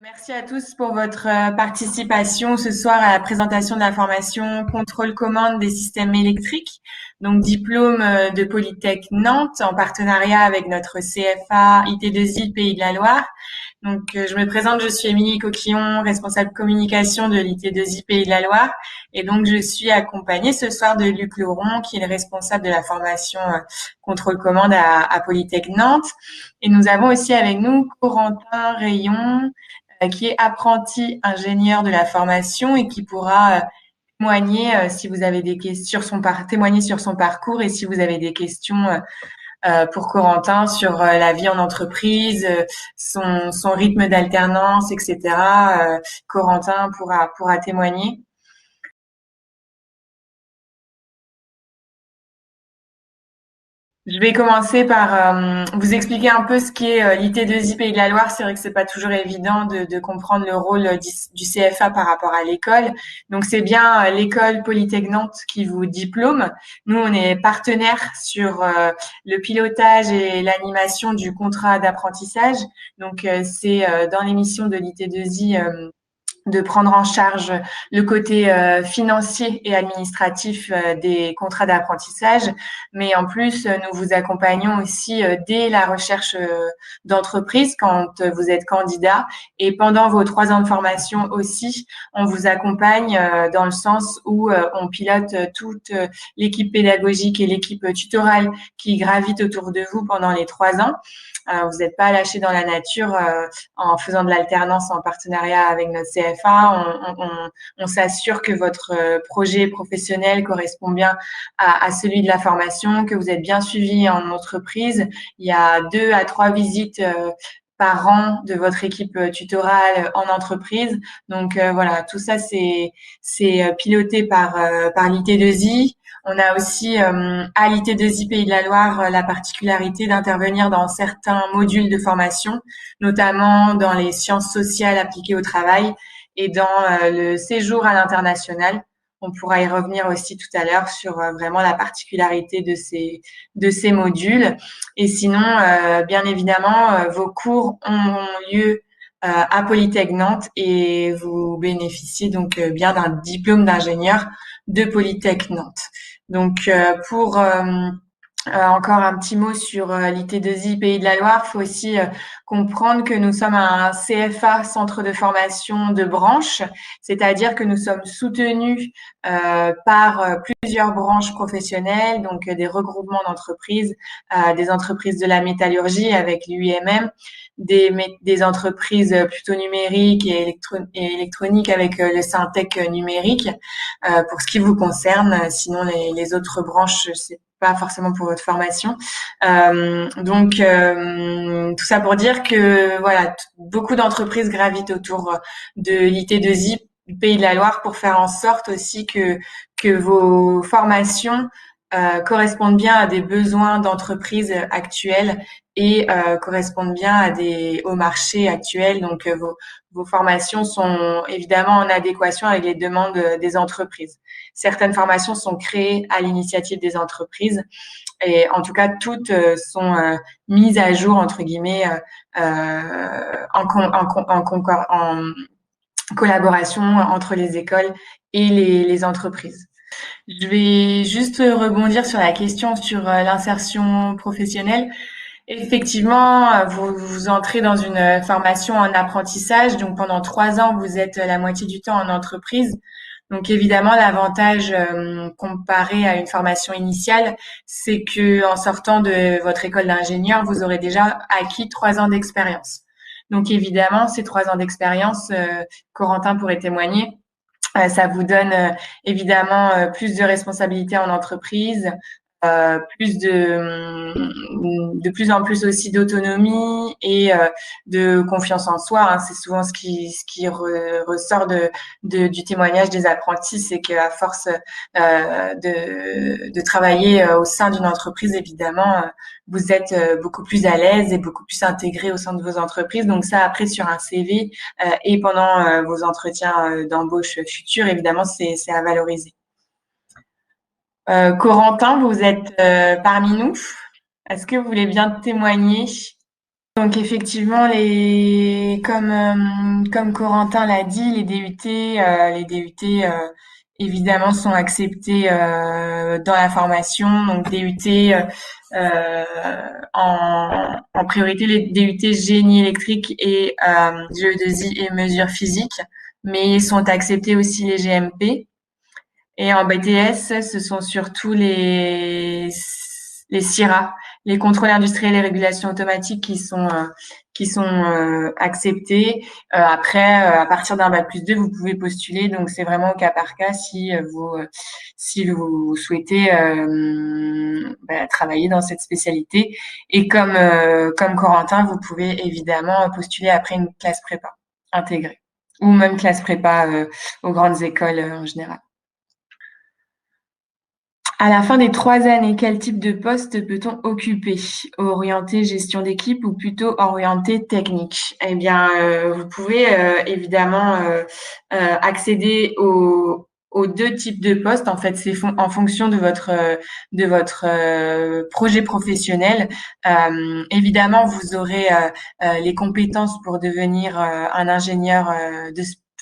Merci à tous pour votre participation ce soir à la présentation de la formation contrôle commande des systèmes électriques, donc diplôme de Polytech Nantes en partenariat avec notre CFA IT2I Pays de la Loire. Donc je me présente, je suis Émilie Coquillon, responsable communication de l'IT2I Pays de la Loire, et donc je suis accompagnée ce soir de Luc Laurent qui est le responsable de la formation contrôle commande à Polytech Nantes. Et nous avons aussi avec nous Corentin Rayon qui est apprenti ingénieur de la formation et qui pourra témoigner si vous avez des questions témoigner sur son parcours et si vous avez des questions pour Corentin sur la vie en entreprise, son rythme d'alternance, etc. Corentin pourra témoigner. Je vais commencer par vous expliquer un peu ce qu'est l'IT2I Pays de la Loire. C'est vrai que c'est pas toujours évident de comprendre le rôle du CFA par rapport à l'école. Donc c'est bien l'école Polytech Nantes qui vous diplôme. Nous, on est partenaire sur le pilotage et l'animation du contrat d'apprentissage. Donc c'est dans l'émission de l'IT2I de prendre en charge le côté financier et administratif des contrats d'apprentissage, mais en plus nous vous accompagnons aussi dès la recherche d'entreprise quand vous êtes candidat et pendant vos 3 ans de formation aussi, on vous accompagne dans le sens où on pilote toute l'équipe pédagogique et l'équipe tutorale qui gravite autour de vous pendant les 3 ans. Vous n'êtes pas lâché dans la nature en faisant de l'alternance en partenariat avec notre CFA. On s'assure que votre projet professionnel correspond bien à celui de la formation, que vous êtes bien suivi en entreprise. Il y a 2 à 3 visites par an de votre équipe tutorale en entreprise. Donc voilà, tout ça c'est piloté par l'IT2I. On a aussi à l'IT2I Pays de la Loire la particularité d'intervenir dans certains modules de formation, notamment dans les sciences sociales appliquées au travail et dans le séjour à l'international. On pourra y revenir aussi tout à l'heure sur vraiment la particularité de ces modules. Et sinon, bien évidemment, vos cours ont lieu à Polytech Nantes et vous bénéficiez donc bien d'un diplôme d'ingénieur de Polytech Nantes. Donc, pour encore un petit mot sur l'IT2I Pays de la Loire, il faut aussi comprendre que nous sommes un CFA, Centre de formation de branche, c'est-à-dire que nous sommes soutenus par plusieurs branches professionnelles, donc des regroupements d'entreprises, des entreprises de la métallurgie avec l'UIMM, des entreprises plutôt numériques et électroniques avec le Syntec numérique. Pour ce qui vous concerne, sinon les autres branches, c'est pas forcément pour votre formation. Donc tout ça pour dire que voilà, beaucoup d'entreprises gravitent autour de l'IT2I Pays de la Loire pour faire en sorte aussi que vos formations correspondent bien à des besoins d'entreprises actuelles et correspondent bien au marché actuel. Donc vos formations sont évidemment en adéquation avec les demandes des entreprises. Certaines formations sont créées à l'initiative des entreprises et en tout cas toutes sont mises à jour entre guillemets en collaboration entre les écoles et les entreprises. Je vais juste rebondir sur la question sur l'insertion professionnelle. Effectivement, vous entrez dans une formation en apprentissage, donc pendant 3 ans, vous êtes la moitié du temps en entreprise. Donc évidemment, l'avantage comparé à une formation initiale, c'est que en sortant de votre école d'ingénieur, vous aurez déjà acquis 3 ans d'expérience. Donc évidemment, ces 3 ans d'expérience, Corentin pourrait témoigner, ça vous donne évidemment plus de responsabilités en entreprise, de plus en plus aussi d'autonomie et de confiance en soi. Hein. C'est souvent ce qui ressort du témoignage des apprentis, c'est qu'à force de travailler au sein d'une entreprise, évidemment, vous êtes beaucoup plus à l'aise et beaucoup plus intégré au sein de vos entreprises. Donc ça, après, sur un CV et pendant vos entretiens d'embauche futurs, évidemment, c'est à valoriser. Corentin, vous êtes parmi nous. Est-ce que vous voulez bien témoigner? Donc effectivement, comme Corentin l'a dit, les DUT évidemment sont acceptés dans la formation. Donc DUT euh, en priorité les DUT génie électrique et GE2I et mesures physiques, mais sont acceptés aussi les GMP. Et en BTS, ce sont surtout les SIRA, les contrôles industriels et régulations automatiques qui sont acceptés. Après, à partir d'un bac+2, vous pouvez postuler. Donc c'est vraiment au cas par cas si vous souhaitez travailler dans cette spécialité. Et comme Corentin, vous pouvez évidemment postuler après une classe prépa intégrée ou même classe prépa aux grandes écoles en général. À la fin des 3 années, quel type de poste peut-on occuper? Orienté gestion d'équipe ou plutôt orienté technique? Eh bien, vous pouvez évidemment accéder aux deux types de postes. En fait, c'est en fonction de votre projet professionnel. Évidemment, vous aurez les compétences pour devenir un ingénieur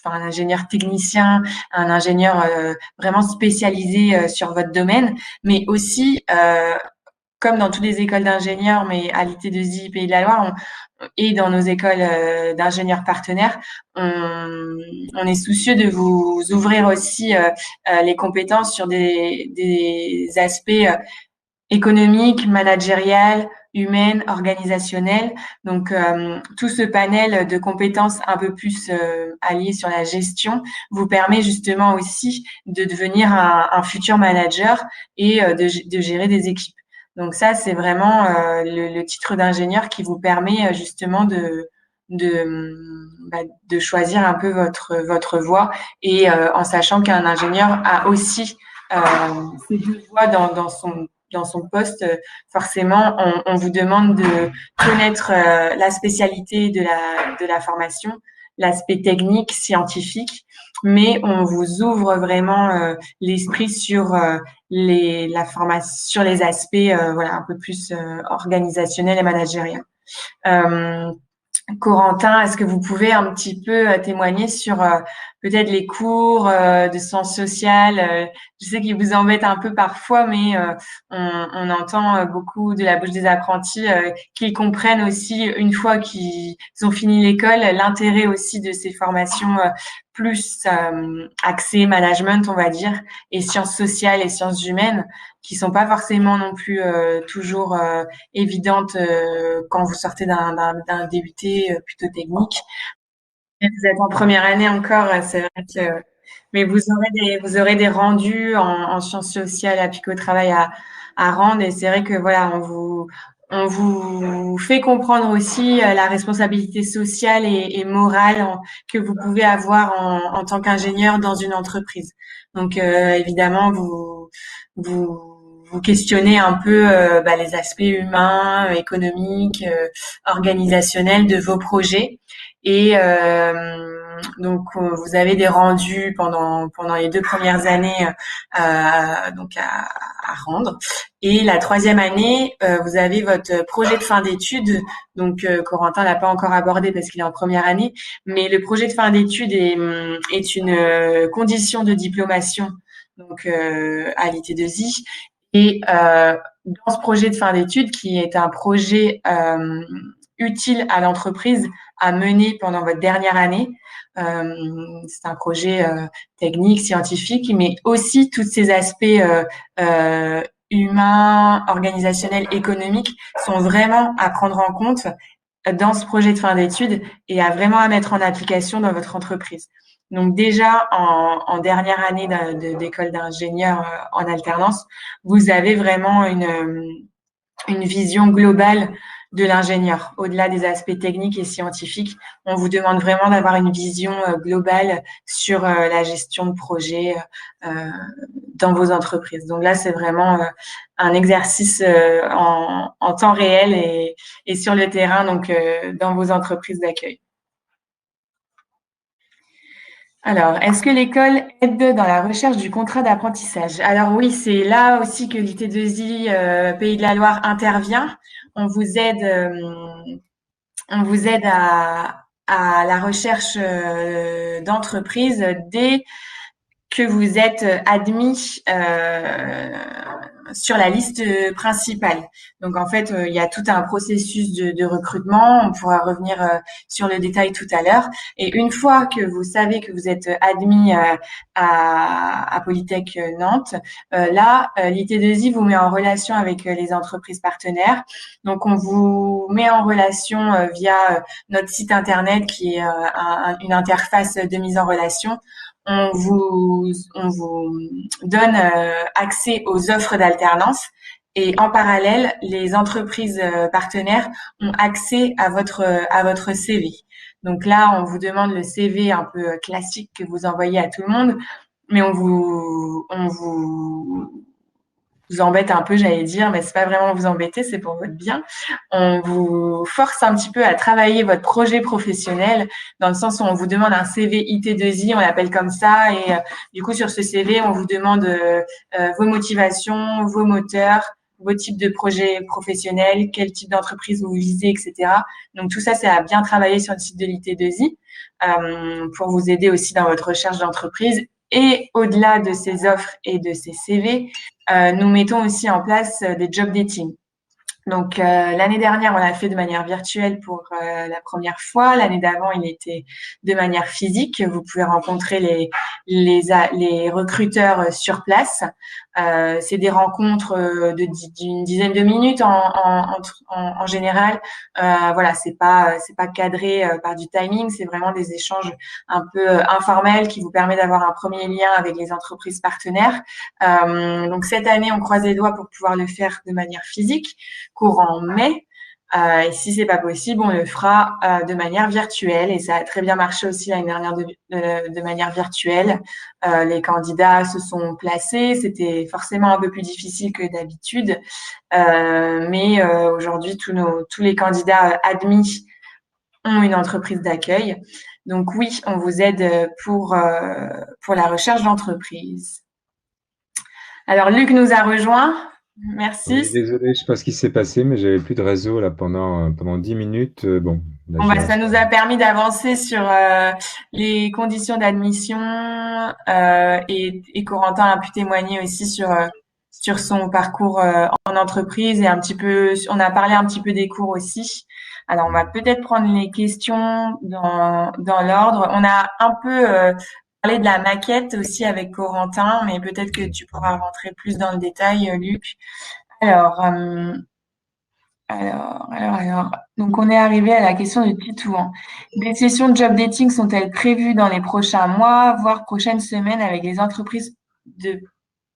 un ingénieur technicien, un ingénieur vraiment spécialisé sur votre domaine, mais aussi, comme dans toutes les écoles d'ingénieurs, mais à l'IT2I Pays de la Loire, et dans nos écoles d'ingénieurs partenaires, on est soucieux de vous ouvrir aussi les compétences sur des aspects économiques, managériales, humaines, organisationnelles. Donc, tout ce panel de compétences un peu plus alliées sur la gestion vous permet justement aussi de devenir un futur manager et de gérer des équipes. Donc ça, c'est vraiment le titre d'ingénieur qui vous permet justement de choisir un peu votre voie et en sachant qu'un ingénieur a aussi ces deux voies dans son poste. Forcément, on vous demande de connaître la spécialité de la formation, l'aspect technique, scientifique, mais on vous ouvre vraiment l'esprit sur la formation, sur les aspects voilà un peu plus organisationnels et managériaux. Euh, Corentin, est-ce que vous pouvez un petit peu témoigner sur peut-être les cours de sciences sociales? Je sais qu'ils vous embêtent un peu parfois, mais on entend beaucoup de la bouche des apprentis qu'ils comprennent aussi, une fois qu'ils ont fini l'école, l'intérêt aussi de ces formations plus axées management, on va dire, et sciences sociales et sciences humaines, qui sont pas forcément non plus toujours évidentes quand vous sortez d'un DUT plutôt technique. Et vous êtes en première année encore, c'est vrai que mais vous aurez des rendus en sciences sociales appliquées au travail à rendre, et c'est vrai que voilà, on vous fait comprendre aussi la responsabilité sociale et morale que vous pouvez avoir en tant qu'ingénieur dans une entreprise. Donc évidemment, vous questionnez un peu les aspects humains, économiques, organisationnels de vos projets. Et donc vous avez des rendus pendant les 2 premières années donc à rendre. Et la troisième année, vous avez votre projet de fin d'études. Donc Corentin l'a pas encore abordé parce qu'il est en première année, mais le projet de fin d'études est une condition de diplomation donc à l'IT2I. Et dans ce projet de fin d'études, qui est un projet utile à l'entreprise à mener pendant votre dernière année, c'est un projet technique, scientifique, mais aussi tous ces aspects humains, organisationnels, économiques sont vraiment à prendre en compte dans ce projet de fin d'études et à mettre en application dans votre entreprise. Donc déjà, en dernière année d'école d'ingénieur en alternance, vous avez vraiment une vision globale de l'ingénieur, au-delà des aspects techniques et scientifiques. On vous demande vraiment d'avoir une vision globale sur la gestion de projet dans vos entreprises. Donc là, c'est vraiment un exercice en temps réel et sur le terrain, donc dans vos entreprises d'accueil. Alors, est-ce que l'école aide dans la recherche du contrat d'apprentissage? Alors oui, c'est là aussi que l'IT2I Pays de la Loire intervient. On vous aide on vous aide à la recherche d'entreprise dès que vous êtes admis sur la liste principale. Donc en fait, il y a tout un processus de recrutement. On pourra revenir sur le détail tout à l'heure. Et une fois que vous savez que vous êtes admis à Polytech Nantes, là, l'IT2I vous met en relation avec les entreprises partenaires. Donc on vous met en relation via notre site internet qui est une interface de mise en relation. On vous donne accès aux offres d'alternance et en parallèle, les entreprises partenaires ont accès à votre CV. Donc là, on vous demande le CV un peu classique que vous envoyez à tout le monde, mais on vous embête un peu, j'allais dire, mais c'est pas vraiment vous embêter, c'est pour votre bien. On vous force un petit peu à travailler votre projet professionnel, dans le sens où on vous demande un CV IT2I, on l'appelle comme ça, et du coup sur ce CV, on vous demande vos motivations, vos moteurs, vos types de projets professionnels, quel type d'entreprise vous visez, etc. Donc tout ça, c'est à bien travailler sur le site de l'IT2I pour vous aider aussi dans votre recherche d'entreprise. Et au-delà de ces offres et de ces CV, nous mettons aussi en place des job dating. Donc l'année dernière, on l'a fait de manière virtuelle pour la première fois. L'année d'avant, il était de manière physique. Vous pouvez rencontrer les recruteurs sur place. C'est des rencontres d'une dizaine de minutes en général. Voilà, c'est pas cadré par du timing. C'est vraiment des échanges un peu informels qui vous permet d'avoir un premier lien avec les entreprises partenaires. Donc cette année, on croise les doigts pour pouvoir le faire de manière physique, courant mai. Et si c'est pas possible, on le fera de manière virtuelle. Et ça a très bien marché aussi l'année dernière de manière virtuelle. Les candidats se sont placés. C'était forcément un peu plus difficile que d'habitude. Mais aujourd'hui, tous les candidats admis ont une entreprise d'accueil. Donc oui, on vous aide pour la recherche d'entreprise. Alors, Luc nous a rejoint. Oui, Merci. désolé, je ne sais pas ce qui s'est passé, mais j'avais plus de réseau là pendant 10 minutes. Bon, là, Bon, j'ai bah, un... ça nous a permis d'avancer sur les conditions d'admission et Corentin a pu témoigner aussi sur son parcours en entreprise et un petit peu, on a parlé un petit peu des cours aussi. Alors, on va peut-être prendre les questions dans l'ordre. On a un peu parlé de la maquette aussi avec Corentin, mais peut-être que tu pourras rentrer plus dans le détail, Luc. Alors, alors. Donc, on est arrivé à la question de Titouan. Des sessions de job dating sont-elles prévues dans les prochains mois, voire prochaines semaines avec les entreprises de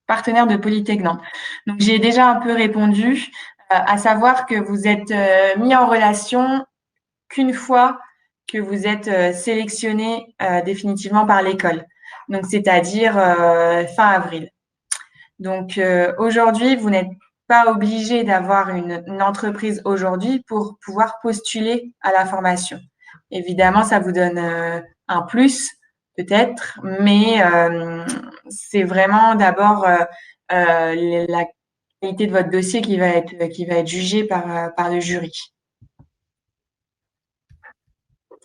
partenaires de Polytech Nantes? Donc, j'ai déjà un peu répondu, à savoir que vous êtes mis en relation qu'une fois que vous êtes sélectionné définitivement par l'école. Donc, c'est-à-dire fin avril. Donc aujourd'hui, vous n'êtes pas obligé d'avoir une entreprise aujourd'hui pour pouvoir postuler à la formation. Évidemment, ça vous donne un plus peut-être, mais c'est vraiment d'abord la qualité de votre dossier qui va être jugée par le jury.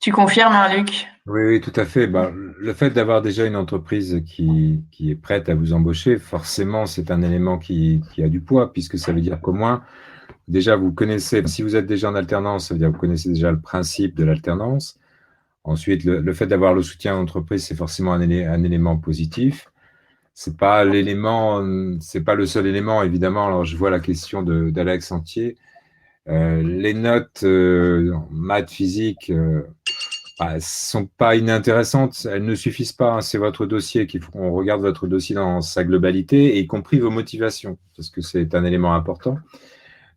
Tu confirmes, hein, Luc? Oui, oui, tout à fait. Bah, le fait d'avoir déjà une entreprise qui est prête à vous embaucher, forcément, c'est un élément qui a du poids, puisque ça veut dire qu'au moins, déjà, vous connaissez, si vous êtes déjà en alternance, ça veut dire que vous connaissez déjà le principe de l'alternance. Ensuite, le fait d'avoir le soutien d'entreprise, c'est forcément un élément positif. C'est pas le seul élément, évidemment. Alors, je vois la question d'Alex Entier. Les notes en maths, physique, sont pas inintéressantes. Elles ne suffisent pas, hein. C'est votre dossier qu'il faut qu'on regarde votre dossier dans sa globalité, y compris vos motivations, parce que c'est un élément important.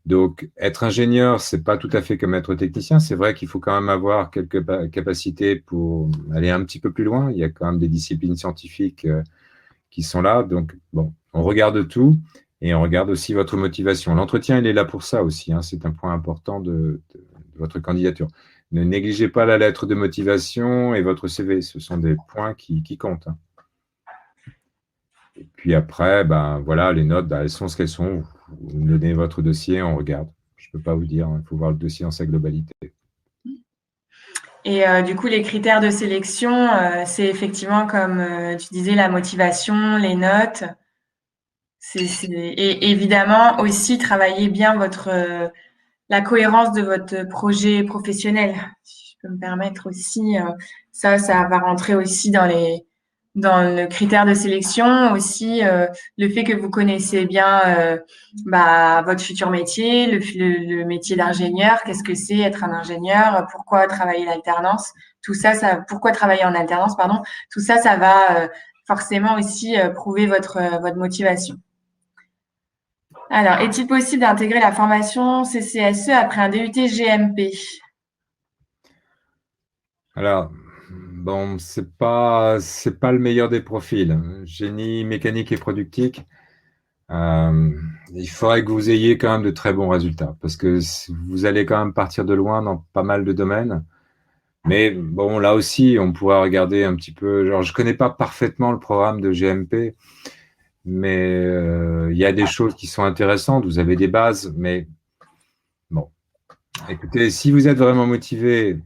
Donc, être ingénieur, c'est pas tout à fait comme être technicien. C'est vrai qu'il faut quand même avoir quelques capacités pour aller un petit peu plus loin. Il y a quand même des disciplines scientifiques qui sont là. Donc, bon, on regarde tout et on regarde aussi votre motivation. L'entretien, il est là pour ça aussi, hein. C'est un point important de votre candidature. Ne négligez pas la lettre de motivation et votre CV. Ce sont des points qui comptent, hein. Et puis après, ben voilà, les notes, ben, elles sont ce qu'elles sont. Vous me donnez votre dossier, on regarde. Je ne peux pas vous dire, il faut voir le dossier dans sa globalité. Et du coup, les critères de sélection, c'est effectivement, comme tu disais, la motivation, les notes. Et évidemment aussi travailler bien la cohérence de votre projet professionnel. Si je peux me permettre aussi, ça va rentrer aussi dans le critère de sélection. Aussi, le fait que vous connaissez bien votre futur métier, le métier d'ingénieur, qu'est-ce que c'est être un ingénieur, pourquoi travailler l'alternance, tout ça, pourquoi travailler en alternance, pardon, tout ça, ça va forcément aussi prouver votre motivation. Alors, est-il possible d'intégrer la formation CCSE après un DUT GMP? Alors, bon, c'est pas le meilleur des profils. Génie mécanique et productique. Il faudrait que vous ayez quand même de très bons résultats parce que vous allez quand même partir de loin dans pas mal de domaines. Mais bon, là aussi, on pourrait regarder un petit peu. Genre, je connais pas parfaitement le programme de GMP, mais il y a des choses qui sont intéressantes. Vous avez des bases, mais bon. Écoutez, si vous êtes vraiment motivé,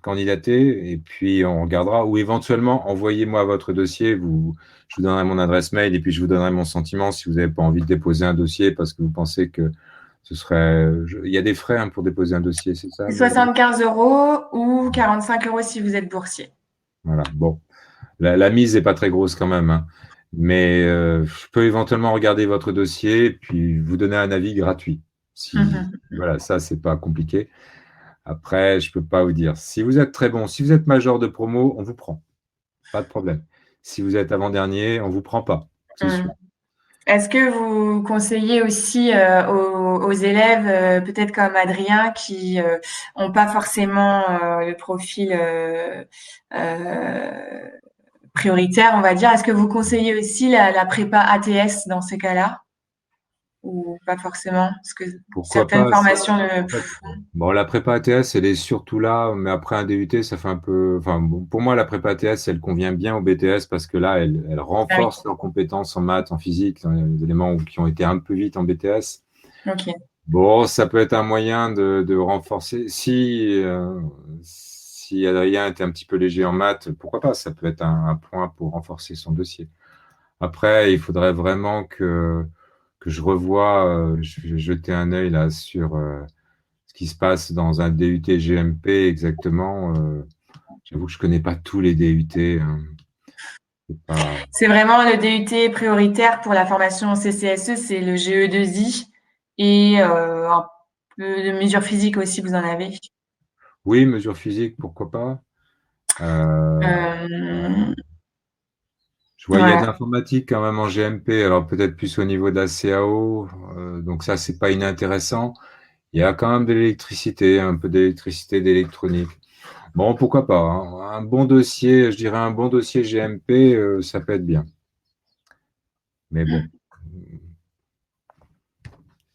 candidatez et puis on regardera. Ou éventuellement, envoyez-moi votre dossier. Je vous donnerai mon adresse mail et puis je vous donnerai mon sentiment si vous n'avez pas envie de déposer un dossier parce que vous pensez que ce serait. Il y a des frais pour déposer un dossier, c'est ça? C'est 75 € ou 45 € si vous êtes boursier. Voilà. Bon, la mise n'est pas très grosse quand même, hein. Mais je peux éventuellement regarder votre dossier puis vous donner un avis gratuit. Voilà, ça, c'est pas compliqué. Après, je peux pas vous dire. Si vous êtes très bon, si vous êtes major de promo, on vous prend. Pas de problème. Si vous êtes avant-dernier, on vous prend pas. C'est sûr. Est-ce que vous conseillez aussi aux élèves, peut-être comme Adrien, qui n'ont pas forcément le profil prioritaire, on va dire, est-ce que vous conseillez aussi la prépa ATS dans ces cas-là? Ou pas forcément? Parce que Pourquoi certaines pas? formations Bon, la prépa ATS, elle est surtout là, mais après un DUT, ça fait un peu. Enfin, bon, pour moi, la prépa ATS, elle convient bien au BTS parce que là, elle Ah oui, renforce leurs compétences en maths, en physique, dans les éléments qui ont été un peu vite en BTS. ok. Bon, ça peut être un moyen de renforcer. Si Adrien était un petit peu léger en maths, pourquoi pas? Ça peut être un point pour renforcer son dossier. Après, il faudrait vraiment que je revoie, je vais jeter un œil là sur ce qui se passe dans un DUT GMP exactement. J'avoue que je connais pas tous les DUT, hein. C'est pas... C'est vraiment le DUT prioritaire pour la formation CCSE, c'est le GE2I et un peu de mesures physiques aussi, vous en avez. Oui, mesure physique, pourquoi pas. Euh, Je vois, il y a de voilà. l'informatique quand même en GMP, alors peut-être plus au niveau d'ACAO, donc ça, c'est pas inintéressant. Il y a quand même de l'électricité, un peu d'électricité, d'électronique. Bon, pourquoi pas, hein. Un bon dossier, je dirais un bon dossier GMP, ça peut être bien. Mais bon,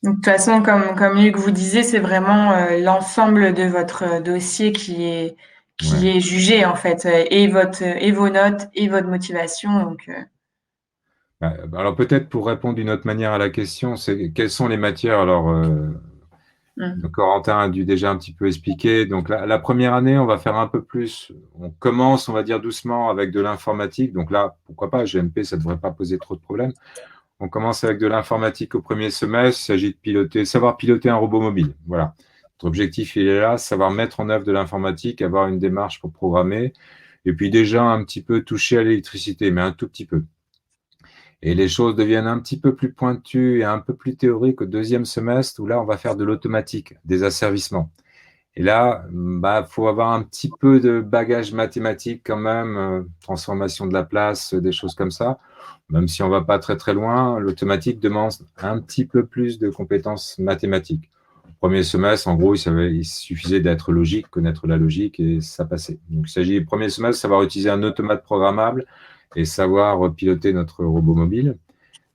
Donc, de toute façon, comme Luc vous disait, c'est vraiment l'ensemble de votre dossier qui ouais. est jugé en fait, et vos notes et votre motivation. Donc, Alors peut-être pour répondre d'une autre manière à la question, c'est quelles sont les matières? Alors, mm, Corentin a dû déjà un petit peu expliquer. Donc la première année, on va faire un peu plus. On commence, on va dire doucement, avec de l'informatique. Donc là, pourquoi pas, GMP, ça ne devrait pas poser trop de problèmes. On commence avec de l'informatique au premier semestre. Il s'agit de savoir piloter un robot mobile. Voilà. Notre objectif, il est là, savoir mettre en œuvre de l'informatique, avoir une démarche pour programmer, et puis déjà un petit peu toucher à l'électricité, mais un tout petit peu. Et les choses deviennent un petit peu plus pointues et un peu plus théoriques au deuxième semestre, où là, on va faire de l'automatique, des asservissements. Et là, bah, faut avoir un petit peu de bagage mathématique quand même, transformation de la place, des choses comme ça. Même si on va pas très très loin, l'automatique demande un petit peu plus de compétences mathématiques. Premier semestre, en gros, il suffisait d'être logique, connaître la logique et ça passait. Donc, il s'agit, premier semestre, de savoir utiliser un automate programmable et savoir piloter notre robot mobile.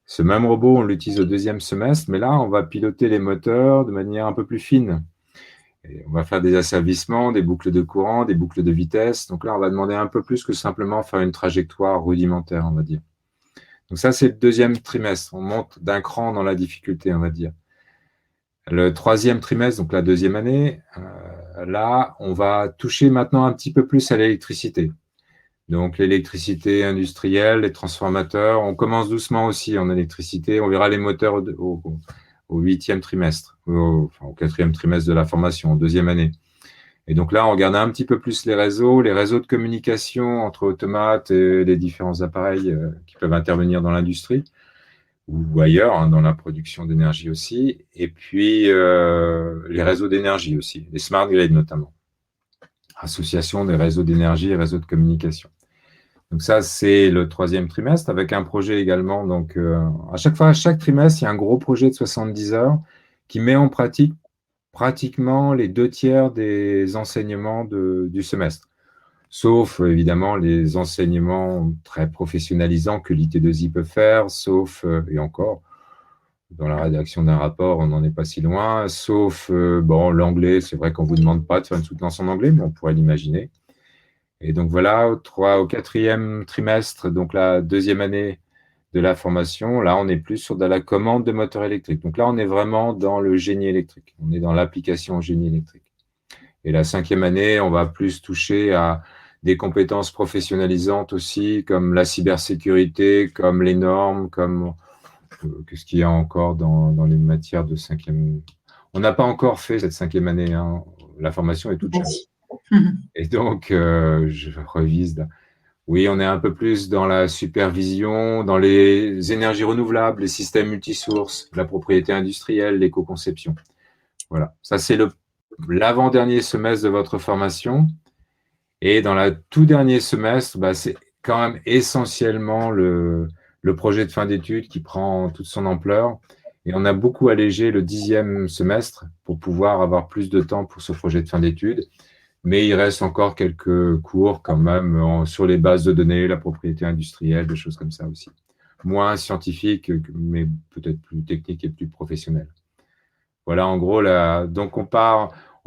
Ce même robot, on l'utilise au deuxième semestre, mais là, on va piloter les moteurs de manière un peu plus fine. Et on va faire des asservissements, des boucles de courant, des boucles de vitesse. Donc là, on va demander un peu plus que simplement faire une trajectoire rudimentaire, on va dire. Donc ça, c'est le deuxième trimestre. On monte d'un cran dans la difficulté, on va dire. Le troisième trimestre, donc la deuxième année, là, on va toucher maintenant un petit peu plus à l'électricité. Donc, l'électricité industrielle, les transformateurs. On commence doucement aussi en électricité. On verra les moteurs au 8e trimestre, enfin, au 4e trimestre de la formation, en 2e année. Et donc là, on regarde un petit peu plus les réseaux de communication entre automates et les différents appareils qui peuvent intervenir dans l'industrie ou ailleurs, hein, dans la production d'énergie aussi. Et puis, les réseaux d'énergie aussi, les smart grids notamment. Association des réseaux d'énergie et réseaux de communication. Donc ça, c'est le 3e trimestre avec un projet également. Donc, à chaque trimestre, il y a un gros projet de 70 heures qui met en pratique pratiquement les 2 tiers des enseignements du semestre. Sauf, évidemment, les enseignements très professionnalisants que l'IT2I peut faire, sauf, et encore, dans la rédaction d'un rapport, on n'en est pas si loin, sauf, bon, l'anglais, c'est vrai qu'on ne vous demande pas de faire une soutenance en anglais, mais on pourrait l'imaginer. Et donc voilà, au 4e trimestre, donc la 2e année de la formation, là, on est plus sur de la commande de moteur électrique. Donc là, on est vraiment dans le génie électrique. On est dans l'application au génie électrique. Et la 5e année, on va plus toucher à des compétences professionnalisantes aussi, comme la cybersécurité, comme les normes, comme qu'est-ce qu'il y a encore dans les matières de 5e. On n'a pas encore fait cette 5e année. Hein. La formation est toute jeune. Et donc, je revise là. Oui, on est un peu plus dans la supervision, dans les énergies renouvelables, les systèmes multisources, la propriété industrielle, l'éco-conception. Voilà, ça c'est l'avant-dernier semestre de votre formation. Et dans le tout dernier semestre, c'est quand même essentiellement le projet de fin d'études qui prend toute son ampleur. Et on a beaucoup allégé le 10e semestre pour pouvoir avoir plus de temps pour ce projet de fin d'études. Mais il reste encore quelques cours quand même sur les bases de données, la propriété industrielle, des choses comme ça aussi. Moins scientifiques, mais peut-être plus techniques et plus professionnelles. Voilà, en gros, là, donc on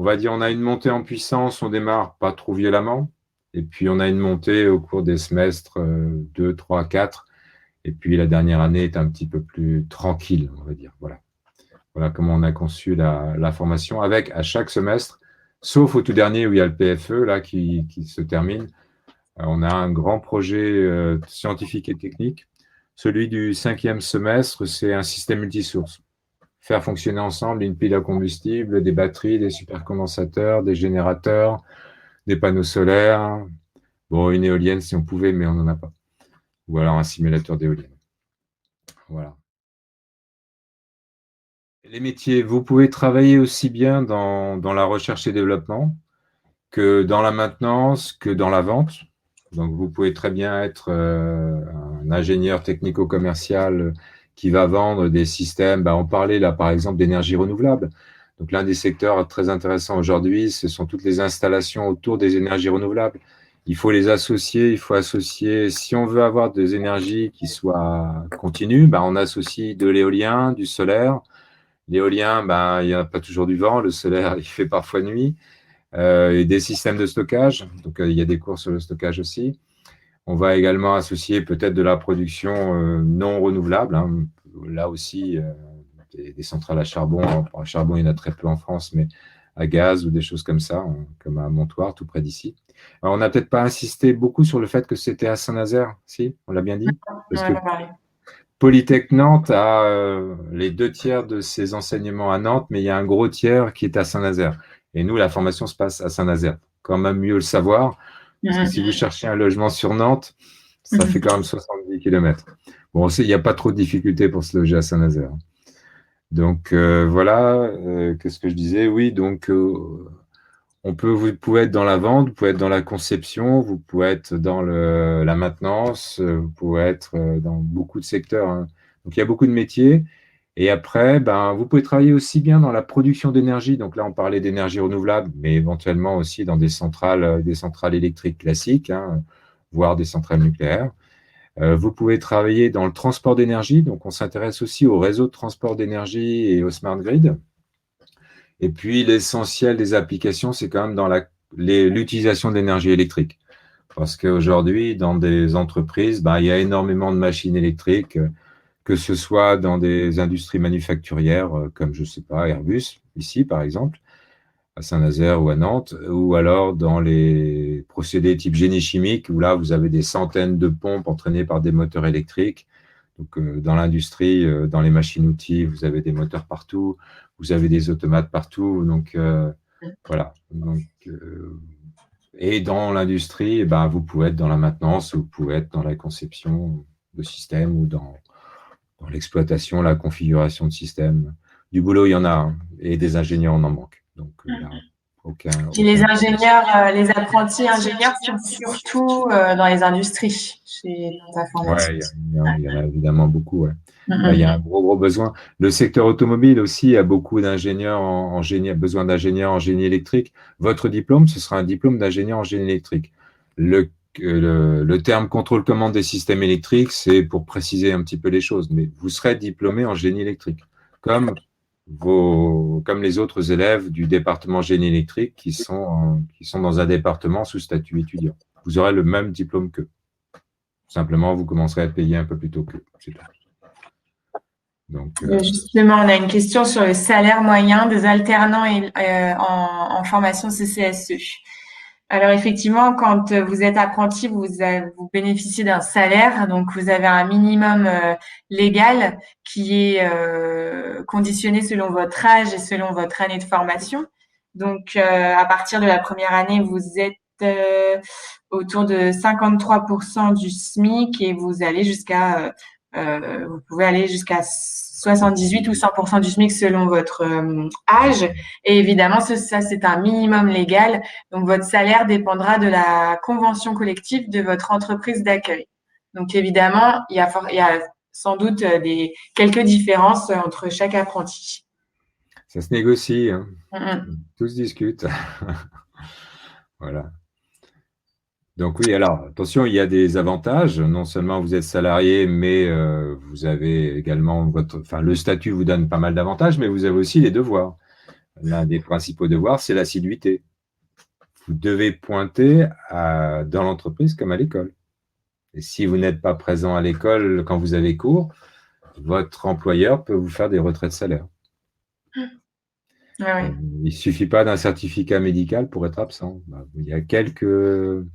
va dire, on a une montée en puissance, on démarre pas trop violemment, et puis on a une montée au cours des semestres 2, 3, 4, et puis la dernière année est un petit peu plus tranquille, on va dire. Voilà comment on a conçu la formation, avec à chaque semestre, sauf au tout dernier où il y a le PFE là, qui se termine. On a un grand projet scientifique et technique. Celui du 5e semestre, c'est un système multisource. Faire fonctionner ensemble une pile à combustible, des batteries, des supercondensateurs, des générateurs, des panneaux solaires. Bon, une éolienne si on pouvait, mais on n'en a pas. Ou alors un simulateur d'éolienne. Voilà. Les métiers, vous pouvez travailler aussi bien dans la recherche et développement que dans la maintenance, que dans la vente. Donc, vous pouvez très bien être un ingénieur technico-commercial qui va vendre des systèmes. On parlait là, par exemple, d'énergie renouvelable. Donc, l'un des secteurs très intéressants aujourd'hui, ce sont toutes les installations autour des énergies renouvelables. Il faut les associer, si on veut avoir des énergies qui soient continues, on associe de l'éolien, du solaire. L'éolien, il n'y a pas toujours du vent. Le solaire, il fait parfois nuit. Et des systèmes de stockage. Donc, il y a des cours sur le stockage aussi. On va également associer peut-être de la production non renouvelable. Hein. Là aussi, des centrales à charbon. À charbon, il y en a très peu en France, mais à gaz ou des choses comme ça, comme à Montoire, tout près d'ici. Alors, on n'a peut-être pas insisté beaucoup sur le fait que c'était à Saint-Nazaire. Si, on l'a bien dit. Parce que Polytech Nantes a les 2 tiers de ses enseignements à Nantes, mais il y a un gros tiers qui est à Saint-Nazaire. Et nous, la formation se passe à Saint-Nazaire. Quand même mieux le savoir, parce que si vous cherchez un logement sur Nantes, ça fait quand même 70 km. Bon, il n'y a pas trop de difficultés pour se loger à Saint-Nazaire. Donc, voilà, qu'est-ce que je disais? Oui, donc, vous pouvez être dans la vente, vous pouvez être dans la conception, vous pouvez être dans la maintenance, vous pouvez être dans beaucoup de secteurs. Hein. Donc, il y a beaucoup de métiers. Et après, vous pouvez travailler aussi bien dans la production d'énergie. Donc là, on parlait d'énergie renouvelable, mais éventuellement aussi dans des centrales électriques classiques, hein, voire des centrales nucléaires. Vous pouvez travailler dans le transport d'énergie. Donc, on s'intéresse aussi au réseau de transport d'énergie et au smart grid. Et puis, l'essentiel des applications, c'est quand même dans l'utilisation de l'énergie électrique. Parce qu'aujourd'hui, dans des entreprises, il y a énormément de machines électriques, que ce soit dans des industries manufacturières, comme, je ne sais pas, Airbus, ici, par exemple, à Saint-Nazaire ou à Nantes, ou alors dans les procédés type génie chimique, où là, vous avez des centaines de pompes entraînées par des moteurs électriques. Donc, dans l'industrie, dans les machines-outils, vous avez des moteurs partout, vous avez des automates partout. Donc, voilà. Donc, et dans l'industrie, eh ben, vous pouvez être dans la maintenance, vous pouvez être dans la conception de systèmes ou dans l'exploitation, la configuration de systèmes. Du boulot, il y en a, hein, et des ingénieurs, on en manque. Donc, il n'y a Et les aucun problème. ingénieurs, les apprentis ingénieurs sont surtout dans les industries, chez dans informatique. Ouais, il y en a évidemment beaucoup. Ouais. Là, il y a un Mhm. gros besoin. Le secteur automobile aussi a beaucoup d'ingénieurs en génie, besoin d'ingénieurs en génie électrique. Votre diplôme, ce sera un diplôme d'ingénieur en génie électrique. Le terme contrôle-commande des systèmes électriques, c'est pour préciser un petit peu les choses, mais vous serez diplômé en génie électrique, comme comme les autres élèves du département génie électrique qui sont dans un département sous statut étudiant. Vous aurez le même diplôme qu'eux. Simplement, vous commencerez à être payé un peu plus tôt qu'eux. C'est tout. Donc, Justement, on a une question sur le salaire moyen des alternants en formation CCSE. Alors effectivement, quand vous êtes apprenti, vous bénéficiez d'un salaire, donc vous avez un minimum légal qui est conditionné selon votre âge et selon votre année de formation. Donc à partir de la première année, vous êtes autour de 53% du SMIC et vous pouvez aller jusqu'à 78 ou 100% du SMIC selon votre âge. Et évidemment, ça c'est un minimum légal. Donc, votre salaire dépendra de la convention collective de votre entreprise d'accueil. Donc, évidemment, il y a sans doute quelques différences entre chaque apprenti. ça se négocie, hein. Mm, Tout se discute. Voilà. Donc oui, alors attention, il y a des avantages. Non seulement vous êtes salarié, mais vous avez également enfin, le statut vous donne pas mal d'avantages, mais vous avez aussi les devoirs. L'un des principaux devoirs, c'est l'assiduité. Vous devez pointer dans l'entreprise comme à l'école. Et si vous n'êtes pas présent à l'école quand vous avez cours, votre employeur peut vous faire des retraits de salaire. mm. Ouais, ouais. Il ne suffit pas d'un certificat médical pour être absent. Il y a quelques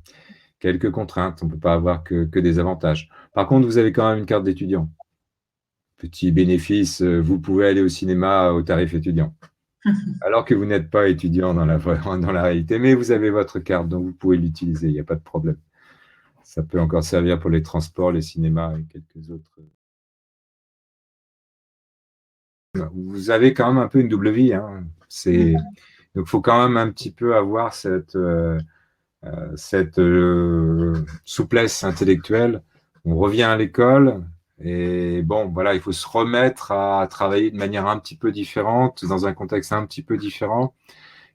contraintes. On ne peut pas avoir que des avantages. Par contre, vous avez quand même une carte d'étudiant. Petit bénéfice, vous pouvez aller au cinéma au tarif étudiant. Alors que vous n'êtes pas étudiant dans dans la réalité, mais vous avez votre carte, donc vous pouvez l'utiliser, il n'y a pas de problème. Ça peut encore servir pour les transports, les cinémas et quelques autres. Vous avez quand même un peu une double vie, hein. Donc, il faut quand même un petit peu avoir cette souplesse intellectuelle. On revient à l'école et bon, voilà, il faut se remettre à travailler de manière un petit peu différente, dans un contexte un petit peu différent.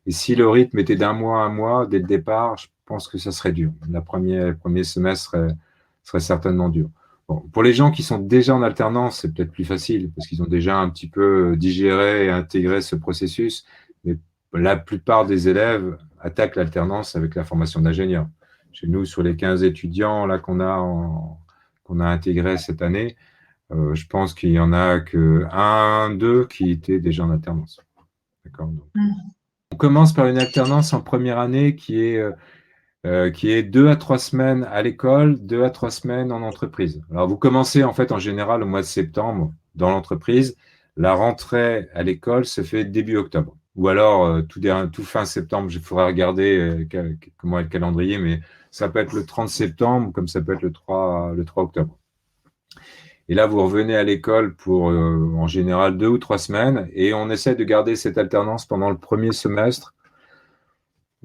Et si le rythme était d'un mois à un mois, dès le départ, je pense que ça serait dur. Le premier semestre serait certainement dur. Bon, pour les gens qui sont déjà en alternance, c'est peut-être plus facile parce qu'ils ont déjà un petit peu digéré et intégré ce processus. Mais la plupart des élèves attaquent l'alternance avec la formation d'ingénieur. Chez nous, sur les 15 étudiants là qu'on a intégrés cette année, je pense qu'il y en a que un, deux qui étaient déjà en alternance. D'accord. Donc, Mm. on commence par une alternance en première année qui est 2 à 3 semaines à l'école, 2 à 3 semaines en entreprise. Alors, vous commencez en fait en général au mois de septembre dans l'entreprise. La rentrée à l'école se fait début octobre. Ou alors, tout fin septembre, il faudra regarder comment est le calendrier, mais ça peut être le 30 septembre, comme ça peut être le 3 octobre. Et là, vous revenez à l'école pour en général 2 ou 3 semaines et on essaie de garder cette alternance pendant le premier semestre,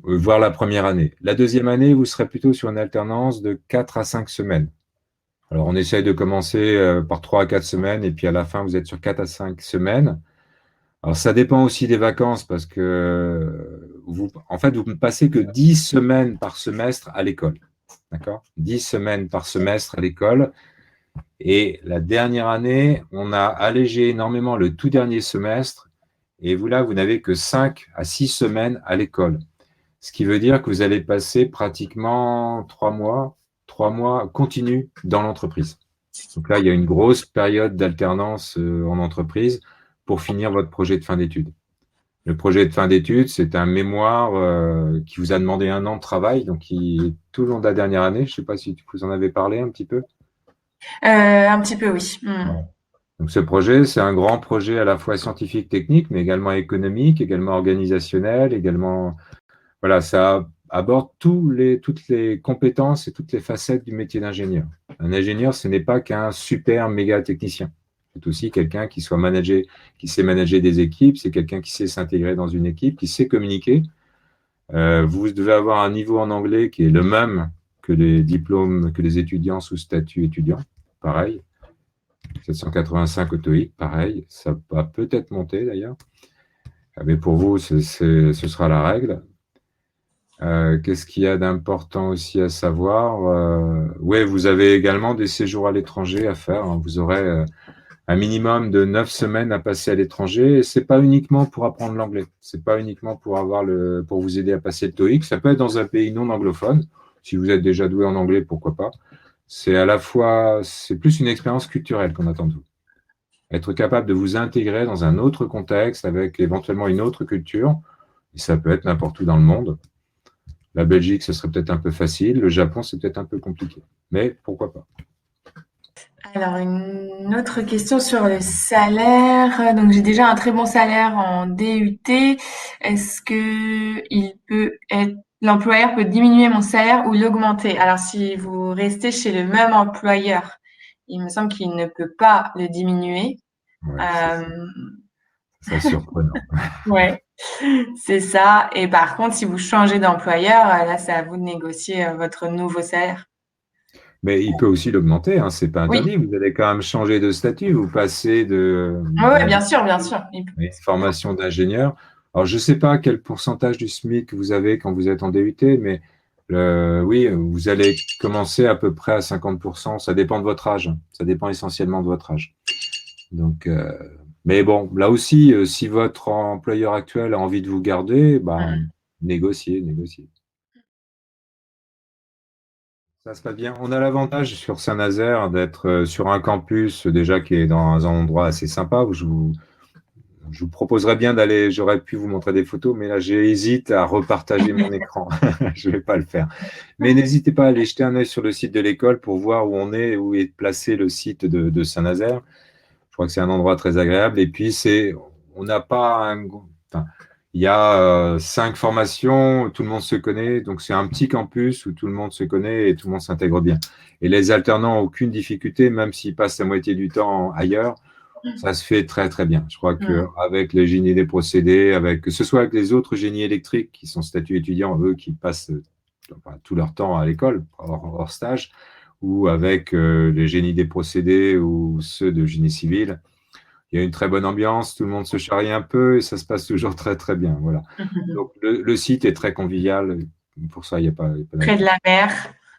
voire la première année. La deuxième année, vous serez plutôt sur une alternance de 4 à 5 semaines. Alors, on essaie de commencer par 3 à 4 semaines et puis à la fin, vous êtes sur 4 à 5 semaines. Alors, ça dépend aussi des vacances parce que en fait, vous ne passez que 10 semaines par semestre à l'école. D'accord? 10 semaines par semestre à l'école. Et la dernière année, on a allégé énormément le tout dernier semestre. Et vous, là, vous n'avez que 5 à 6 semaines à l'école. Ce qui veut dire que vous allez passer pratiquement 3 mois continus dans l'entreprise. Donc là, il y a une grosse période d'alternance en entreprise pour finir votre projet de fin d'études. Le projet de fin d'études, c'est un mémoire qui vous a demandé 1 an de travail, donc qui est tout le long de la dernière année. Je ne sais pas si vous en avez parlé un petit peu. Un petit peu, oui. Ouais. Donc ce projet, c'est un grand projet à la fois scientifique, technique, mais également économique, également organisationnel, également, voilà, ça aborde toutes les compétences et toutes les facettes du métier d'ingénieur. Un ingénieur, ce n'est pas qu'un super méga technicien. C'est aussi quelqu'un qui soit managé, qui sait manager des équipes, c'est quelqu'un qui sait s'intégrer dans une équipe, qui sait communiquer. Vous devez avoir un niveau en anglais qui est le même que les diplômes, que les étudiants sous statut étudiant. Pareil. 785 au TOEIC, pareil. Ça va peut-être monter d'ailleurs. Mais pour vous, ce sera la règle. Qu'est-ce qu'il y a d'important aussi à savoir? Oui, vous avez également des séjours à l'étranger à faire, hein. Vous aurez un minimum de 9 semaines à passer à l'étranger. Et c'est pas uniquement pour apprendre l'anglais. C'est pas uniquement pour pour vous aider à passer le TOEIC. Ça peut être dans un pays non anglophone. Si vous êtes déjà doué en anglais, pourquoi pas. C'est à la fois, c'est plus une expérience culturelle qu'on attend de vous. Être capable de vous intégrer dans un autre contexte avec éventuellement une autre culture. Et ça peut être n'importe où dans le monde. La Belgique, ce serait peut-être un peu facile. Le Japon, c'est peut-être un peu compliqué. Mais pourquoi pas? Alors, une autre question sur le salaire. Donc, j'ai déjà un très bon salaire en DUT. Est-ce que l'employeur peut diminuer mon salaire ou l'augmenter? Alors, si vous restez chez le même employeur, il me semble qu'il ne peut pas le diminuer. Ouais, Euh, ça surprenant. ouais, c'est ça. Et par contre, si vous changez d'employeur, là, c'est à vous de négocier votre nouveau salaire. Mais il peut aussi l'augmenter, hein, c'est pas Oui, interdit. Vous allez quand même changer de statut. Vous passez oui, bien sûr, bien sûr. une formation d'ingénieur. Alors, je ne sais pas quel pourcentage du SMIC vous avez quand vous êtes en DUT, mais oui, vous allez commencer à peu près à 50%. Ça dépend de votre âge. Ça dépend essentiellement de votre âge. Donc, mais bon, là aussi, si votre employeur actuel a envie de vous garder, bah, Mm. négociez, négociez. Ça se passe bien. On a l'avantage sur Saint-Nazaire d'être sur un campus déjà qui est dans un endroit assez sympa où je vous proposerais bien d'aller, j'aurais pu vous montrer des photos, mais là j'hésite à repartager mon écran. Je ne vais pas le faire. Mais n'hésitez pas à aller jeter un œil sur le site de l'école pour voir où on est, où est placé le site de Saint-Nazaire. Je crois que c'est un endroit très agréable. Et puis, on n'a pas enfin, il y a 5 formations, tout le monde se connaît. Donc, c'est un petit campus où tout le monde se connaît et tout le monde s'intègre bien. Et les alternants n'ont aucune difficulté, même s'ils passent la moitié du temps ailleurs, ça se fait très, très bien. Je crois Mm. qu'avec les génies des procédés, que ce soit avec les autres génies électriques qui sont statut étudiants, eux qui passent tout leur temps à l'école, hors stage, ou avec les génies des procédés ou ceux de génie civil. Il y a une très bonne ambiance, tout le monde se charrie un peu et ça se passe toujours très très bien. Voilà. Donc le site est très convivial. Pour ça, il y a pas Près de d'inquiétude. la mer.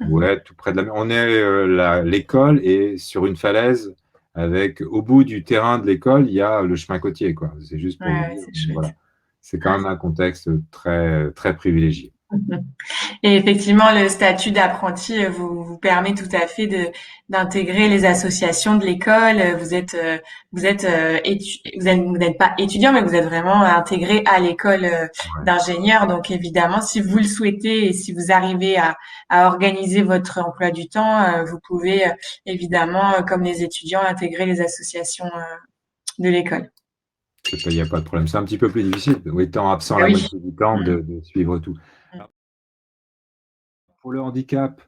Ouais, tout près de la mer. On est l'école est sur une falaise avec au bout du terrain de l'école, il y a le chemin côtier, quoi. C'est juste Ouais, pour vous ouais, dire. c'est chouette. Voilà. C'est quand même un contexte très très privilégié. Et effectivement, le statut d'apprenti vous permet tout à fait d'intégrer les associations de l'école. Vous n'êtes pas étudiant, mais vous êtes vraiment intégré à l'école Ouais. d'ingénieur. Donc évidemment, si vous le souhaitez et si vous arrivez à organiser votre emploi du temps, vous pouvez évidemment, comme les étudiants, intégrer les associations de l'école. Il n'y a pas de problème. C'est un petit peu plus difficile, étant absent Ah la oui. moitié du temps, Mm. de suivre tout. Mm. Pour le handicap,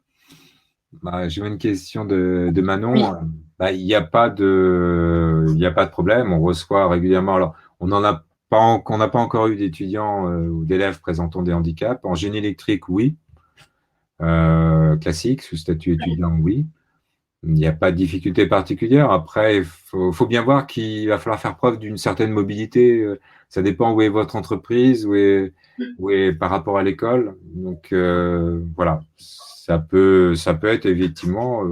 bah, j'ai une question de Oui. Manon. Bah, il y a pas de problème. On reçoit régulièrement. Alors, on n'a pas encore eu d'étudiants ou d'élèves présentant des handicaps. En génie électrique, oui. Classique, sous statut étudiant, oui. Il n'y a pas de difficulté particulière. Après, faut bien voir qu'il va falloir faire preuve d'une certaine mobilité. Ça dépend où est votre entreprise, où est par rapport à l'école. Donc voilà, ça peut être effectivement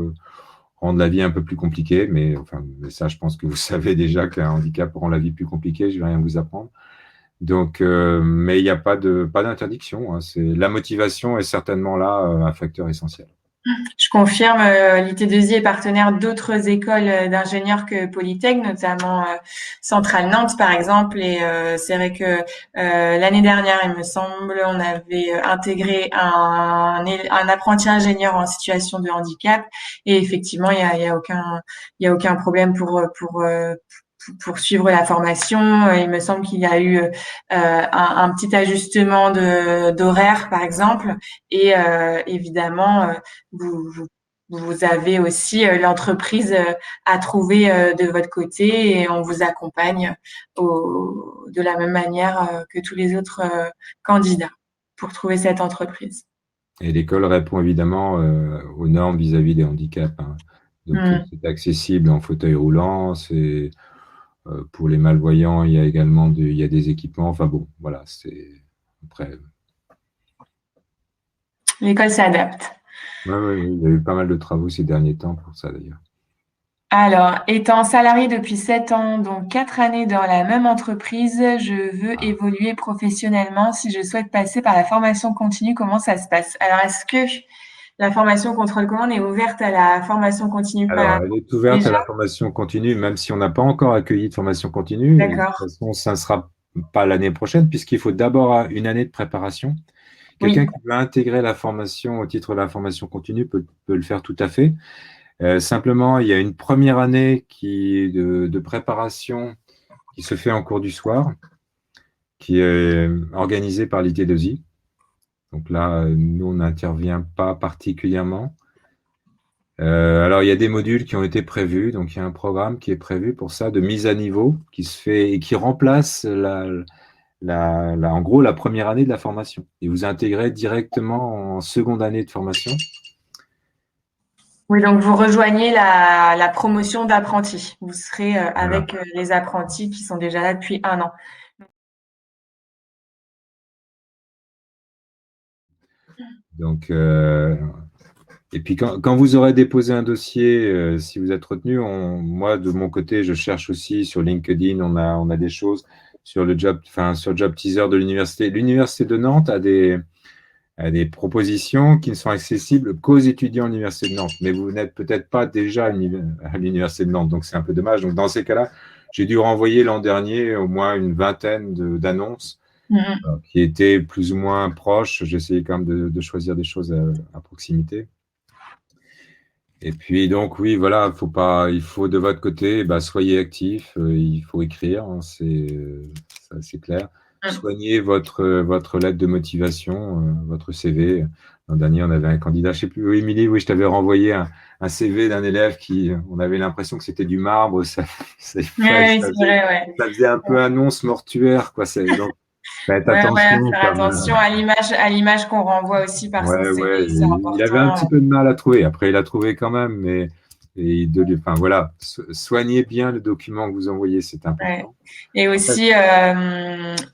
rendre la vie un peu plus compliquée, mais enfin, mais ça, je pense que vous savez déjà qu'un handicap rend la vie plus compliquée. Je vais rien vous apprendre. Donc, mais il n'y a pas d'interdiction, hein. La motivation est certainement là un facteur essentiel. Je confirme, l'IT2I est partenaire d'autres écoles d'ingénieurs que Polytech, notamment Centrale Nantes par exemple. Et c'est vrai que l'année dernière, il me semble, on avait intégré un apprenti ingénieur en situation de handicap. Et effectivement, il y a aucun problème pour suivre la formation. Il me semble qu'il y a eu un petit ajustement d'horaire, par exemple. Et évidemment, vous, vous, vous avez aussi l'entreprise à trouver de votre côté et on vous accompagne de la même manière que tous les autres candidats pour trouver cette entreprise. Et l'école répond évidemment aux normes vis-à-vis des handicaps, hein. Donc, Mm. c'est accessible en fauteuil roulant. C'est pour les malvoyants, il y a également il y a des équipements. Enfin bon, voilà. C'est après. L'école s'adapte. Ouais, ouais, ouais, il y a eu pas mal de travaux ces derniers temps pour ça d'ailleurs. Alors, étant salarié depuis 7 ans, donc 4 années dans la même entreprise, je veux Ah. évoluer professionnellement. Si je souhaite passer par la formation continue, comment ça se passe? Alors, est-ce que la formation contrôle-commande est ouverte à la formation continue Alors, elle est ouverte à déjà? la formation continue, même si on n'a pas encore accueilli de formation continue. Et de toute D'accord. façon, ça ne sera pas l'année prochaine, puisqu'il faut d'abord une année de préparation. Quelqu'un Oui. qui veut intégrer la formation au titre de la formation continue peut le faire tout à fait. Simplement, il y a une première année de préparation qui se fait en cours du soir, qui est organisée par l'IT2I. Donc là, nous, on n'intervient pas particulièrement. Alors, il y a des modules qui ont été prévus, donc il y a un programme qui est prévu pour ça, de mise à niveau, qui se fait et qui remplace en gros la première année de la formation. Et vous intégrez directement en seconde année de formation. Oui, donc vous rejoignez la promotion d'apprentis. Vous serez Voilà. avec les apprentis qui sont déjà là depuis 1 an. Donc, et puis quand vous aurez déposé un dossier, si vous êtes retenu, moi de mon côté, je cherche aussi sur LinkedIn, on a des choses sur le job, enfin sur Job Teaser de l'université. L'université de Nantes a des propositions qui ne sont accessibles qu'aux étudiants de l'université de Nantes. Mais vous n'êtes peut-être pas déjà à l'université de Nantes, donc c'est un peu dommage. Donc dans ces cas-là, j'ai dû renvoyer l'an dernier au moins une vingtaine d'annonces Mhm. qui étaient plus ou moins proches. J'essayais quand même de choisir des choses à proximité. Et puis donc oui, voilà, il faut de votre côté, bah, soyez actif, il faut écrire, hein, c'est clair. Mhm. Soignez votre lettre de motivation, votre CV. L'an dernier, on avait un candidat, je sais plus, oui, Émilie, oui, je t'avais renvoyé un CV d'un élève on avait l'impression que c'était du marbre, Oui, oui, c'est vrai, ouais. ça faisait un peu annonce mortuaire, quoi. Donc, faites Ouais, ouais, à attention faire comme, attention à l'image qu'on renvoie aussi par son ouais, ouais, CV, c'est il avait un petit important. peu de mal à trouver. Après, il a trouvé quand même, enfin voilà, soignez bien le document que vous envoyez, c'est Ouais. important. Et Après, aussi,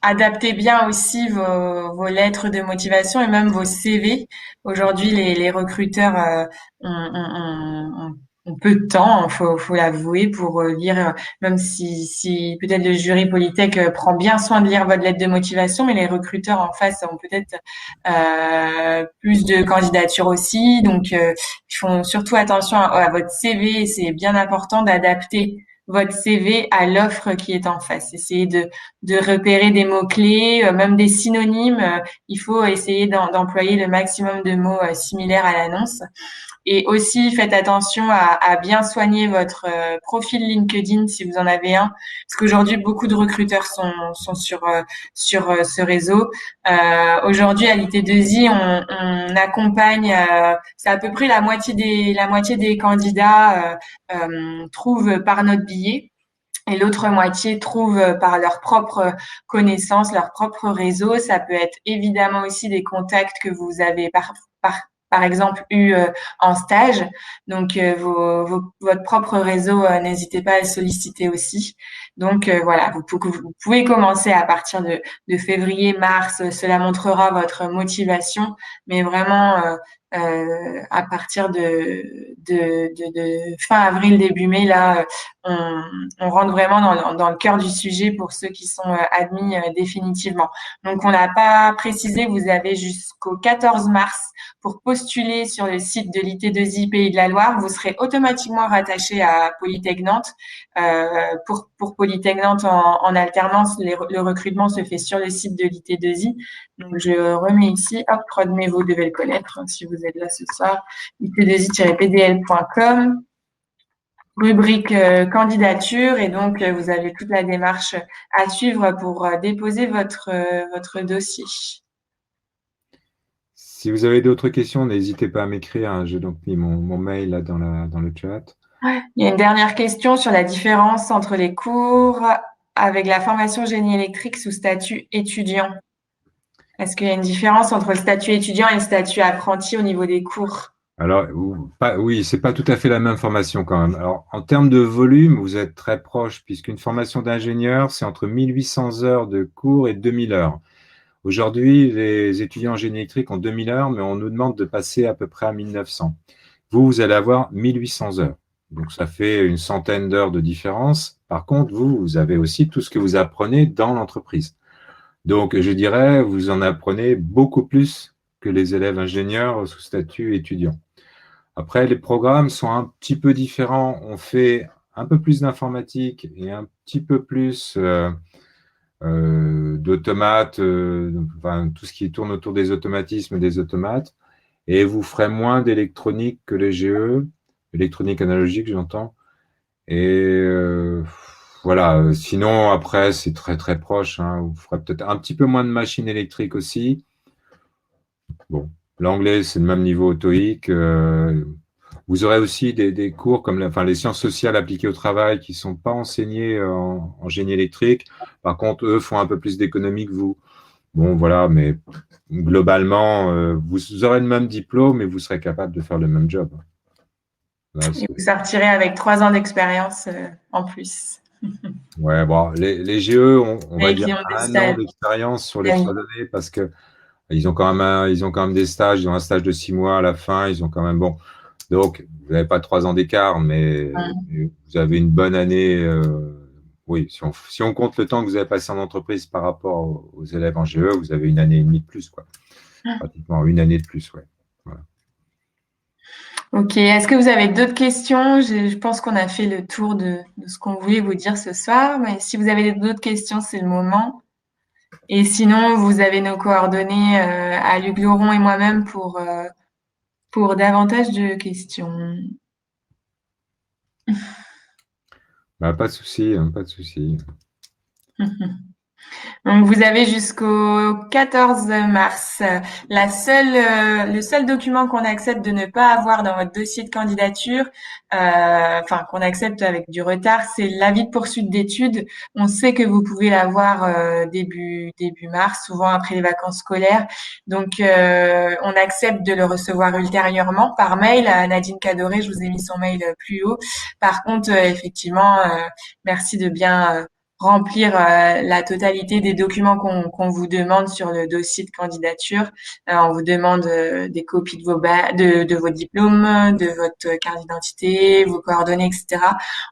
adaptez bien aussi vos lettres de motivation et même vos CV. Aujourd'hui, les recruteurs ont peu de temps, faut l'avouer, pour lire, même si peut-être le jury Polytech prend bien soin de lire votre lettre de motivation, mais les recruteurs en face ont peut-être plus de candidatures aussi. Donc, ils font surtout attention à votre CV. C'est bien important d'adapter votre CV à l'offre qui est en face. Essayez de repérer des mots-clés, même des synonymes. Il faut essayer d'employer le maximum de mots similaires à l'annonce. Et aussi, faites attention à bien soigner votre profil LinkedIn si vous en avez un, parce qu'aujourd'hui, beaucoup de recruteurs sont sur ce réseau. Aujourd'hui, à l'IT2I, on accompagne, c'est à peu près la moitié des candidats trouvent par notre billet. Et l'autre moitié trouvent par leur propre connaissance, leur propre réseau. Ça peut être évidemment aussi des contacts que vous avez par exemple eu en stage. Donc votre propre réseau, n'hésitez pas à le solliciter aussi. Donc voilà, vous pouvez commencer à partir de février, mars. Cela montrera votre motivation, mais vraiment à partir de fin avril, début mai, là, on rentre vraiment dans le cœur du sujet pour ceux qui sont admis définitivement. Donc, on n'a pas précisé, vous avez jusqu'au 14 mars pour postuler sur le site de l'IT2I Pays de la Loire. Vous serez automatiquement rattaché à Polytech Nantes. Pour Polytech Nantes en alternance, le recrutement se fait sur le site de l'IT2I. Donc, je remets ici, hop, Rodney, vous devez le connaître hein, si vous êtes là ce soir, it2i-pdl.com, rubrique candidature, et donc vous avez toute la démarche à suivre pour déposer votre dossier. Si vous avez d'autres questions, n'hésitez pas à m'écrire, hein. J'ai donc mis mon mail là dans le chat. Ouais. Il y a une dernière question sur la différence entre les cours avec la formation génie électrique sous statut étudiant. Est-ce qu'il y a une différence entre le statut étudiant et le statut apprenti au niveau des cours? Alors, oui, c'est pas tout à fait la même formation quand même. Alors, en termes de volume, vous êtes très proche, puisqu'une formation d'ingénieur, c'est entre 1800 heures de cours et 2000 heures. Aujourd'hui, les étudiants en génie électrique ont 2000 heures, mais on nous demande de passer à peu près à 1900. Vous allez avoir 1800 heures. Donc, ça fait une centaine d'heures de différence. Par contre, vous avez aussi tout ce que vous apprenez dans l'entreprise. Donc, je dirais, vous en apprenez beaucoup plus que les élèves ingénieurs sous statut étudiant. Après, les programmes sont un petit peu différents. On fait un peu plus d'informatique et un petit peu plus d'automates, enfin, tout ce qui tourne autour des automatismes et des automates. Et vous ferez moins d'électronique que les GE, électronique analogique, j'entends. Et voilà. Sinon, après, c'est très, très proche, hein. Vous ferez peut-être un petit peu moins de machines électriques aussi. Bon, l'anglais, c'est le même niveau au TOEIC. Vous aurez aussi des cours comme les sciences sociales appliquées au travail qui ne sont pas enseignés en génie électrique. Par contre, eux font un peu plus d'économie que vous. Bon, voilà, mais globalement, vous aurez le même diplôme et vous serez capable de faire le même job. Là, Et vous sortirez avec 3 ans d'expérience en plus. ouais, bon, les GE, on va Et dire qui ont des 1 an stages. d'expérience sur les Oui. 3 années parce que ils ont quand même des stages, ils ont un stage de 6 mois à la fin, ils ont quand même, bon, donc vous n'avez pas 3 ans d'écart, mais vous avez une bonne année. Oui, si on compte le temps que vous avez passé en entreprise par rapport aux élèves en GE, vous avez une année et demie de plus, quoi. Pratiquement une année de plus, ouais. Voilà. Ok, est-ce que vous avez d'autres questions? Je pense qu'on a fait le tour de ce qu'on voulait vous dire ce soir, mais si vous avez d'autres questions, c'est le moment. Et sinon, vous avez nos coordonnées à Luc Laurent et moi-même pour davantage de questions. Bah, pas de souci, hein, pas de souci. Donc, vous avez jusqu'au 14 mars. Le seul document qu'on accepte de ne pas avoir dans votre dossier de candidature, enfin qu'on accepte avec du retard, c'est l'avis de poursuite d'études. On sait que vous pouvez l'avoir début mars, souvent après les vacances scolaires. Donc, on accepte de le recevoir ultérieurement par mail à Nadine Cadoré. Je vous ai mis son mail plus haut. Par contre, effectivement, merci de bien remplir la totalité des documents qu'on vous demande sur le dossier de candidature. On vous demande des copies de vos diplômes, de votre carte d'identité, vos coordonnées, etc.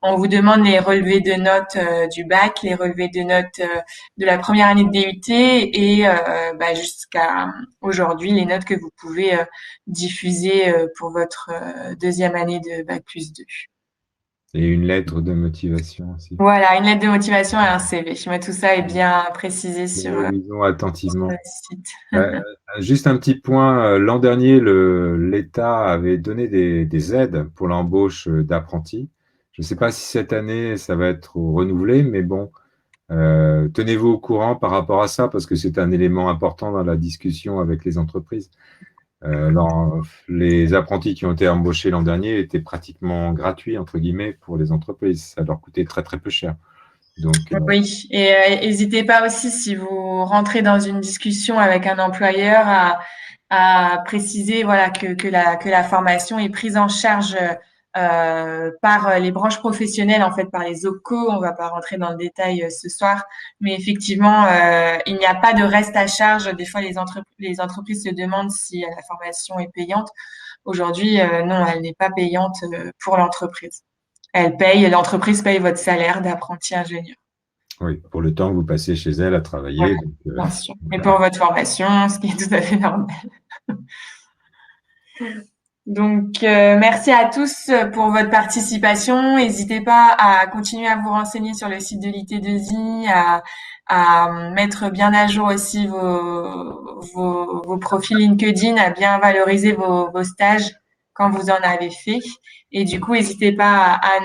On vous demande les relevés de notes du bac, les relevés de notes de la première année de DUT et jusqu'à aujourd'hui, les notes que vous pouvez diffuser pour votre deuxième année de bac plus 2. Et une lettre de motivation aussi. Voilà, une lettre de motivation et un CV. Mais tout ça est bien précisé sur Lisons attentivement. le site. Juste un petit point. L'an dernier, l'État avait donné des aides pour l'embauche d'apprentis. Je ne sais pas si cette année, ça va être renouvelé, mais bon, tenez-vous au courant par rapport à ça, parce que c'est un élément important dans la discussion avec les entreprises. Les apprentis qui ont été embauchés l'an dernier étaient pratiquement gratuits, entre guillemets, pour les entreprises. Ça leur coûtait très, très peu cher. Donc, oui, et n'hésitez pas aussi, si vous rentrez dans une discussion avec un employeur, à préciser voilà que la formation est prise en charge par les branches professionnelles, en fait, par les OPCO. On va pas rentrer dans le détail ce soir, mais effectivement, il n'y a pas de reste à charge. Des fois, les entreprises se demandent si la formation est payante. Aujourd'hui, non, elle n'est pas payante pour l'entreprise. L'entreprise paye votre salaire d'apprenti ingénieur. Oui, pour le temps que vous passez chez elle à travailler. Voilà, Donc, bien sûr. Et voilà. pour votre formation, ce qui est tout à fait normal. Donc, merci à tous pour votre participation. N'hésitez pas à continuer à vous renseigner sur le site de l'IT2I, à mettre bien à jour aussi vos profils LinkedIn, à bien valoriser vos stages quand vous en avez fait. Et du coup, n'hésitez pas à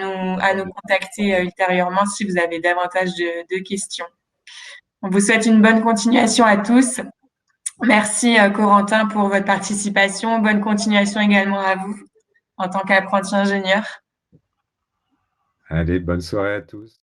nous contacter ultérieurement si vous avez davantage de questions. On vous souhaite une bonne continuation à tous. Merci Corentin pour votre participation. Bonne continuation également à vous en tant qu'apprenti ingénieur. Allez, bonne soirée à tous.